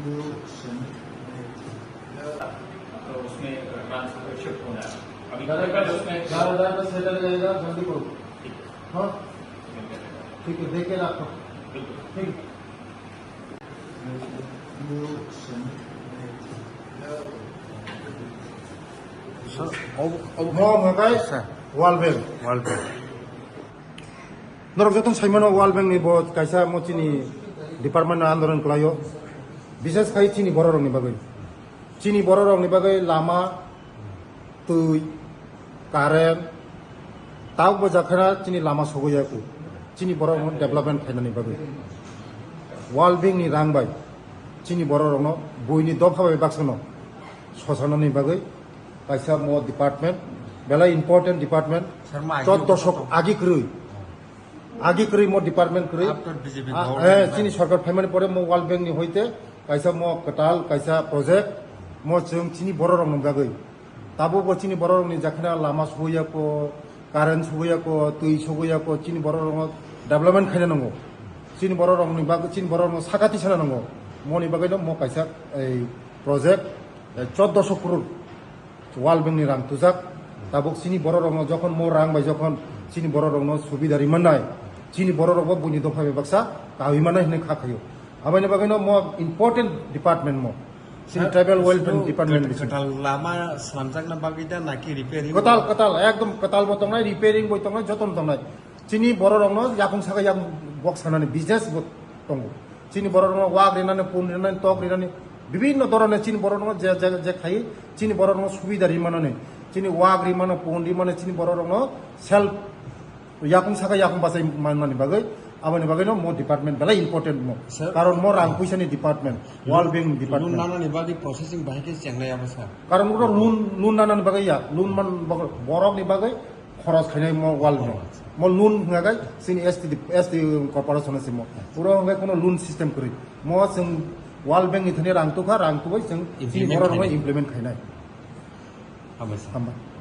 तो उसमें transfer shift होना है अभी उसमें 4,000 में सेटल जाएगा, जल्दी करो। ठीक हाँ है ठीक है, देख के रखो। बिल्कुल ठीक mau guys World Bank Norok jotong saimano World Bank ni bo kaisa mo chini department andoran klayo bises kai chini bororong ni bagai chini bororong ni bagai lama tui karen tau bo jakhana chini lama sogoya ku chini bororong development khaina ni bagai World Bank ni rang bai chini bororong no boini dopha bai baksono sosano ni bagai kaisa mo department bela important department 14 দশক আগে করি mo department করি চিনি সরকার ফাইমানি পরে mo World Bank ni হইতে kaisa mo katal kaisa project mo chung chini bororong ni bagai tabo bo chini bororong ni jakhana lama sogoya ko current sogoya ko tui sogoya ko chini bororong development khaina nango chini bororong ni bagai chini bororong sakati sana nango mo ni bagai no mo kaisa ei project 14 crore World Bank ni rang tujak tabuk sini bororong যখন mo rang bai যখন chini bororong সুবিধা রিমানাই chini bororong buini dopha baksa kawi mana hine khakhayo abani bagino mo important department mo chini tribal welfare department katal lama slamjak na bagida naki repairing katal ekdom katal botongnai repairing boitongnai joton tongnai chini bororong yakung saga yang box sanani business bot tongo chini bororong wag rinane pun rinane tok rinane বিভিন্ন ধরনের চিনি বড় রঙ যে খাই চিনি বড় রঙ সুবিধা রিমাননে চিনি ওয়াগ রিমান পন রিমানে চিনি বড় রঙ সেলফ ইয়াকুং সাকা ইয়াকুং বাসাই মানমানি বাগৈ আবানি বাগৈ মো ডিপার্টমেন্ট বেলা ইম্পর্টেন্ট মো কারণ মো রাং পয়সানি ডিপার্টমেন্ট ওয়ার্ল্ড ব্যাংক ডিপার্টমেন্ট নানানি বাদি প্রসেসিং বাহিকে চেংলাই আবসা কারণ ওটা লুন নানানি বাগৈ ইয়া লুন মান বরকনি বাগৈ খরচ খাইনাই মো ওয়ার্ল্ড ব্যাংক মো লুন হগাই সিনি এসটি কর্পোরেশন আছে মো পুরো হগাই কোনো লুন সিস্টেম করি মো जों World Bank ni thani rang tu bai जों चिनि bororong implement khainai हामबाय